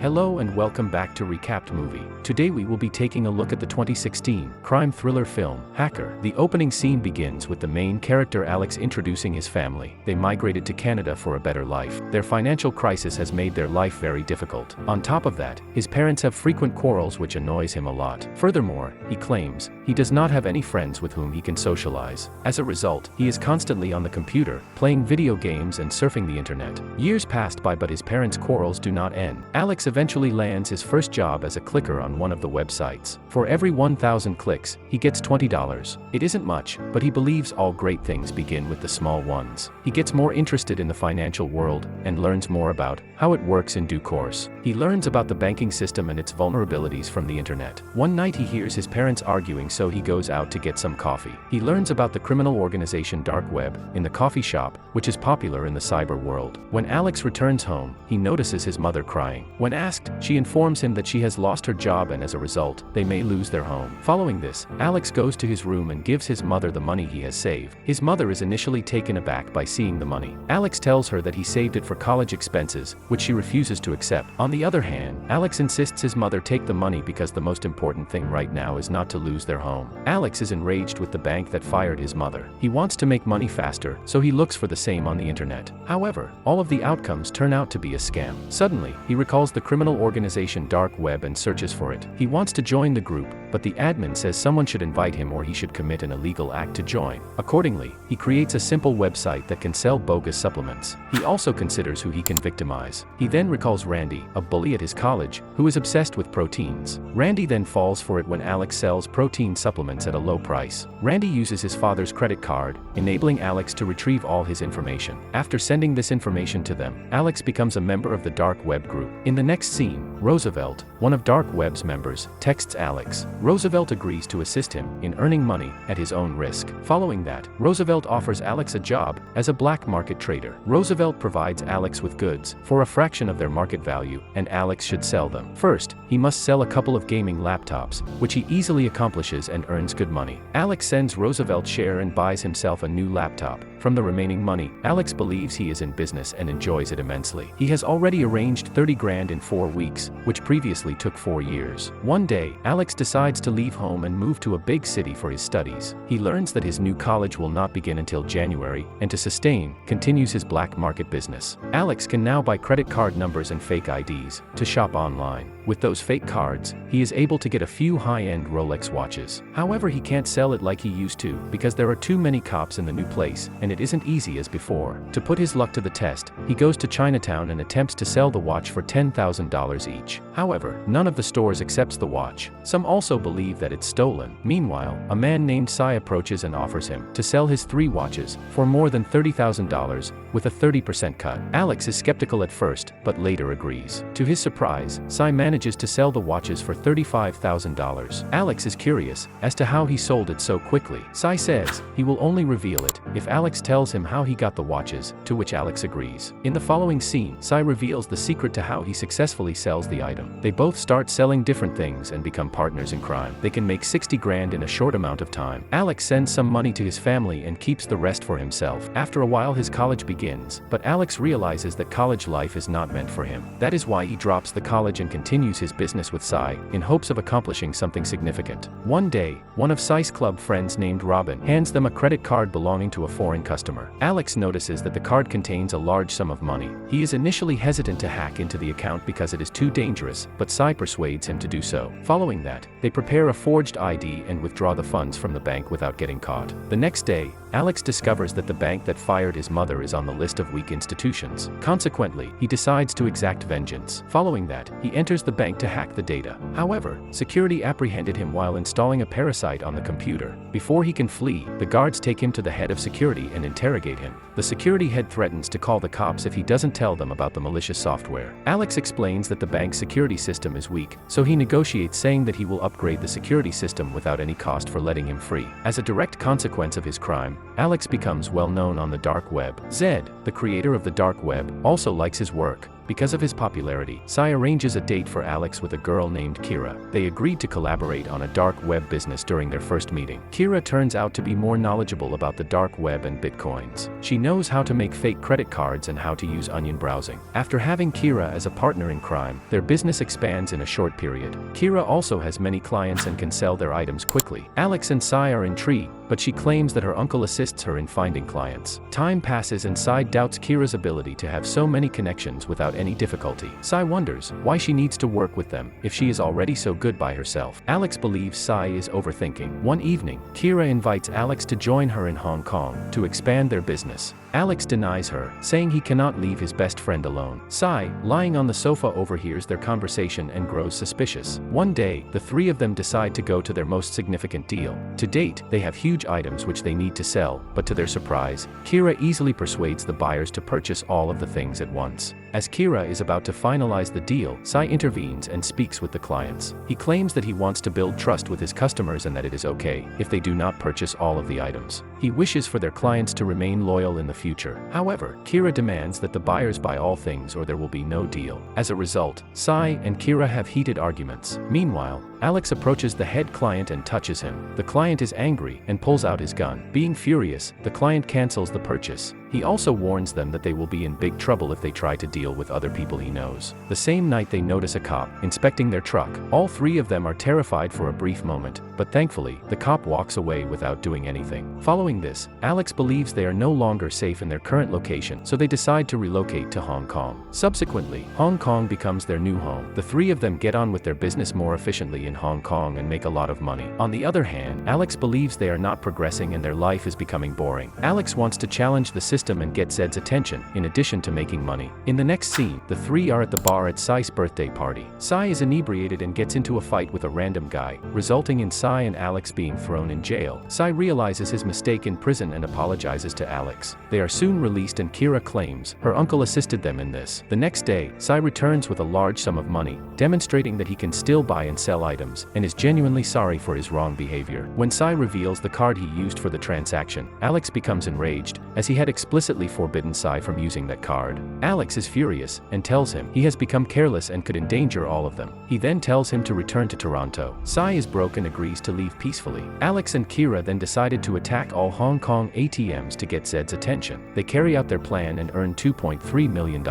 Hello and welcome back to Recapped Movie. Today we will be taking a look at the 2016 crime thriller film, Hacker. The opening scene begins with the main character Alex introducing his family. They migrated to Canada for a better life. Their financial crisis has made their life very difficult. On top of that, his parents have frequent quarrels which annoys him a lot. Furthermore, he claims he does not have any friends with whom he can socialize. As a result, he is constantly on the computer, playing video games and surfing the internet. Years passed by but his parents' quarrels do not end. Alex eventually lands his first job as a clicker on one of the websites. For every 1,000 clicks, he gets $20. It isn't much, but he believes all great things begin with the small ones. He gets more interested in the financial world and learns more about how it works in due course. He learns about the banking system and its vulnerabilities from the internet. One night he hears his parents arguing, so he goes out to get some coffee. He learns about the criminal organization Dark Web in the coffee shop, which is popular in the cyber world. When Alex returns home, he notices his mother crying. When asked, she informs him that she has lost her job and as a result, they may lose their home. Following this, Alex goes to his room and gives his mother the money he has saved. His mother is initially taken aback by seeing the money. Alex tells her that he saved it for college expenses, which she refuses to accept. On the other hand, Alex insists his mother take the money because the most important thing right now is not to lose their home. Alex is enraged with the bank that fired his mother. He wants to make money faster, so he looks for the same on the internet. However, all of the outcomes turn out to be a scam. Suddenly, he recalls the criminal organization Dark Web and searches for it. He wants to join the group, but the admin says someone should invite him or he should commit an illegal act to join. Accordingly, he creates a simple website that can sell bogus supplements. He also considers who he can victimize. He then recalls Randy, a bully at his college, who is obsessed with proteins. Randy then falls for it when Alex sells protein supplements at a low price. Randy uses his father's credit card, enabling Alex to retrieve all his information. After sending this information to them, Alex becomes a member of the Dark Web group. In the next scene, Roosevelt, one of Dark Web's members, texts Alex. Roosevelt agrees to assist him in earning money at his own risk. Following that, Roosevelt offers Alex a job as a black market trader. Roosevelt provides Alex with goods for a fraction of their market value, and Alex should sell them. First, he must sell a couple of gaming laptops, which he easily accomplishes and earns good money. Alex sends Roosevelt share and buys himself a new laptop. From the remaining money, Alex believes he is in business and enjoys it immensely. He has already arranged 30 grand in 4 weeks, which previously took 4 years. One day, Alex decides to leave home and move to a big city for his studies. He learns that his new college will not begin until January, and to sustain, continues his black market business. Alex can now buy credit card numbers and fake IDs to shop online. With those fake cards, he is able to get a few high-end Rolex watches. However, he can't sell it like he used to because there are too many cops in the new place, and it isn't easy as before. To put his luck to the test, he goes to Chinatown and attempts to sell the watch for $10,000 each. However, none of the stores accepts the watch. Some also believe that it's stolen. Meanwhile, a man named Sai approaches and offers him to sell his 3 watches for more than $30,000 with a 30% cut. Alex is skeptical at first, but later agrees. To his surprise, Sai manages to sell the watches for $35,000. Alex is curious as to how he sold it so quickly. Sai says he will only reveal it if Alex tells him how he got the watches, to which Alex agrees. In the following scene, Sai reveals the secret to how he successfully sells the item. They both start selling different things and become partners in crime. They can make 60 grand in a short amount of time. Alex sends some money to his family and keeps the rest for himself. After a while his college begins, but Alex realizes that college life is not meant for him. That is why he drops the college and continues his business with Sai, in hopes of accomplishing something significant. One day, one of Sai's club friends named Robin hands them a credit card belonging to a foreign customer. Alex notices that the card contains a large sum of money. He is initially hesitant to hack into the account because it is too dangerous, but Sai persuades him to do so. Following that, they prepare a forged ID and withdraw the funds from the bank without getting caught. The next day, Alex discovers that the bank that fired his mother is on the list of weak institutions. Consequently, he decides to exact vengeance. Following that, he enters the bank to hack the data. However, security apprehended him while installing a parasite on the computer. Before he can flee, the guards take him to the head of security and interrogate him. The security head threatens to call the cops if he doesn't tell them about the malicious software. Alex explains that the bank's security system is weak, so he negotiates, saying that he will upgrade the security system without any cost for letting him free. As a direct consequence of his crime, Alex becomes well known on the Dark Web. Zed, the creator of the Dark Web, also likes his work, Because of his popularity, Sai arranges a date for Alex with a girl named Kira. They agreed to collaborate on a dark web business during their first meeting. Kira turns out to be more knowledgeable about the dark web and bitcoins. She knows how to make fake credit cards and how to use onion browsing. After having Kira as a partner in crime, their business expands in a short period. Kira also has many clients and can sell their items quickly. Alex and Sai are intrigued, but she claims that her uncle assists her in finding clients. Time passes and Sai doubts Kira's ability to have so many connections without any difficulty. Sai wonders why she needs to work with them if she is already so good by herself. Alex believes Sai is overthinking. One evening, Kira invites Alex to join her in Hong Kong to expand their business. Alex denies her, saying he cannot leave his best friend alone. Sai, lying on the sofa, overhears their conversation and grows suspicious. One day, the three of them decide to go to their most significant deal. To date, they have huge items which they need to sell, but to their surprise, Kira easily persuades the buyers to purchase all of the things at once. As Kira is about to finalize the deal, Sai intervenes and speaks with the clients. He claims that he wants to build trust with his customers and that it is okay if they do not purchase all of the items. He wishes for their clients to remain loyal in the future. However, Kira demands that the buyers buy all things or there will be no deal. As a result, Sai and Kira have heated arguments. Meanwhile, Alex approaches the head client and touches him. The client is angry and pulls out his gun. Being furious, the client cancels the purchase. He also warns them that they will be in big trouble if they try to deal with other people he knows. The same night they notice a cop inspecting their truck. All three of them are terrified for a brief moment, but thankfully, the cop walks away without doing anything. Following this, Alex believes they are no longer safe in their current location, so they decide to relocate to Hong Kong. Subsequently, Hong Kong becomes their new home. The three of them get on with their business more efficiently in Hong Kong and make a lot of money. On the other hand, Alex believes they are not progressing and their life is becoming boring. Alex wants to challenge the system and get Zed's attention, in addition to making money. In the next scene, the three are at the bar at Sai's birthday party. Sai is inebriated and gets into a fight with a random guy, resulting in Sai and Alex being thrown in jail. Sai realizes his mistake in prison and apologizes to Alex. They are soon released and Kira claims her uncle assisted them in this. The next day, Sai returns with a large sum of money, demonstrating that he can still buy and sell items, and is genuinely sorry for his wrong behavior. When Sai reveals the card he used for the transaction, Alex becomes enraged, as he had explicitly forbidden Sai from using that card. Alex is furious, and tells him he has become careless and could endanger all of them. He then tells him to return to Toronto. Sai is broke and agrees to leave peacefully. Alex and Kira then decided to attack all Hong Kong ATMs to get Zed's attention. They carry out their plan and earn $2.3 million.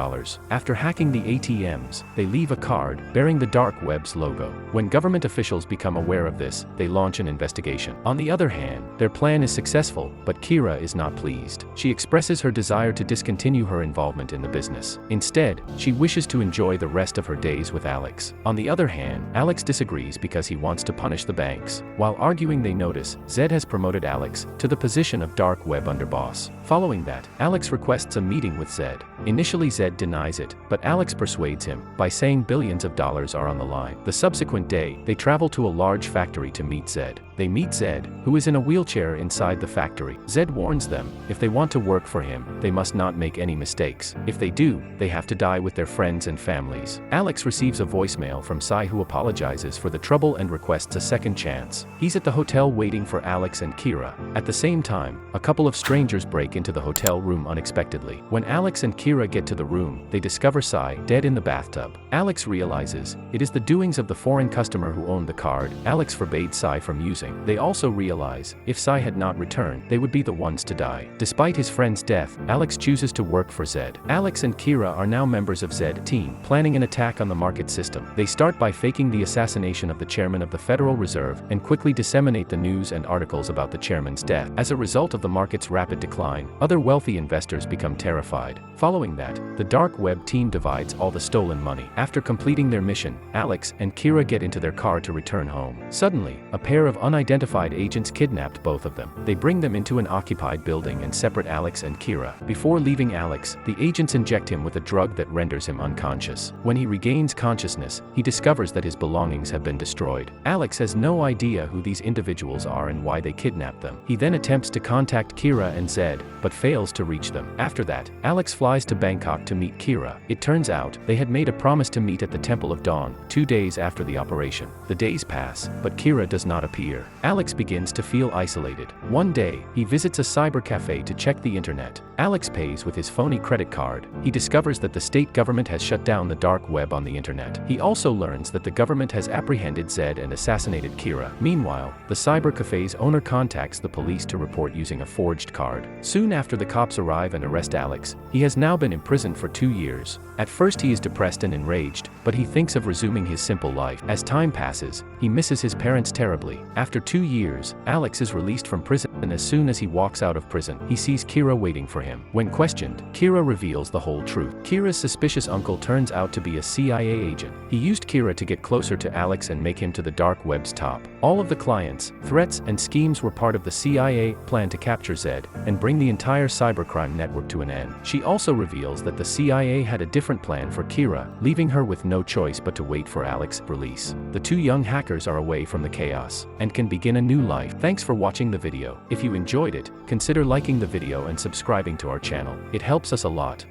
After hacking the ATMs, they leave a card bearing the dark web's logo. When government officials become aware of this, they launch an investigation. On the other hand, their plan is successful, but Kira is not pleased. She expresses her desire to discontinue her involvement in the business. Instead, she wishes to enjoy the rest of her days with Alex. On the other hand, Alex disagrees because he wants to punish the banks. While arguing, they notice Zed has promoted Alex to the position of dark web underboss. Following that, Alex requests a meeting with Zed. Initially, Zed denies it, but Alex persuades him by saying billions of dollars are on the line. The subsequent day, they travel to a large factory to meet Zed. They meet Zed, who is in a wheelchair inside the factory. Zed warns them, if they want to work for him, they must not make any mistakes. If they do, they have to die with their friends and families. Alex receives a voicemail from Sai who apologizes for the trouble and requests a second chance. He's at the hotel waiting for Alex and Kira. At the same time, a couple of strangers break into the hotel room unexpectedly. When Alex and Kira get to the room, they discover Sai dead in the bathtub. Alex realizes it is the doings of the foreign customer who owned the card Alex forbade Sai from using. They also realize if Sai had not returned, they would be the ones to die. Despite his friend's death, Alex chooses to work for Zed. Alex and Kira are now members of Zed team, planning an attack on the market system. They start by faking the assassination of the chairman of the Federal Reserve and quickly disseminate the news and articles about the chairman's death. As a result of the market's rapid decline, other wealthy investors become terrified. Following that, the dark web team divides all the stolen money. After completing their mission, Alex and Kira get into their car to return home. Suddenly, a pair of unidentified agents kidnapped both of them. They bring them into an occupied building and separate Alex and Kira. Before leaving Alex, the agents inject him with a drug that renders him unconscious. When he regains consciousness, he discovers that his belongings have been destroyed. Alex has no idea who these individuals are and why they kidnapped them. He then attempts to contact Kira and Zed, but fails to reach them. After that, Alex flies to Bangkok to meet Kira. It turns out, they had made a promise to meet at the Temple of Dawn, 2 days after the operation. The days pass, but Kira does not appear. year, Alex begins to feel isolated. One day, he visits a cyber cafe to check the internet. Alex pays with his phony credit card. He discovers that the state government has shut down the dark web on the internet. He also learns that the government has apprehended Zed and assassinated Kira. Meanwhile, the cyber cafe's owner contacts the police to report using a forged card. Soon after the cops arrive and arrest Alex, he has now been imprisoned for 2 years. At first he is depressed and enraged, but he thinks of resuming his simple life. As time passes, he misses his parents terribly. After 2 years, Alex is released from prison, and as soon as he walks out of prison, he sees Kira waiting for him. When questioned, Kira reveals the whole truth. Kira's suspicious uncle turns out to be a CIA agent. He used Kira to get closer to Alex and make him to the dark web's top. All of the clients, threats, and schemes were part of the CIA plan to capture Zed and bring the entire cybercrime network to an end. She also reveals that the CIA had a different plan for Kira, leaving her with no choice but to wait for Alex's release. The two young hackers are away from the chaos and can begin a new life. Thanks for watching the video. If you enjoyed it, consider liking the video and subscribing to our channel. It helps us a lot.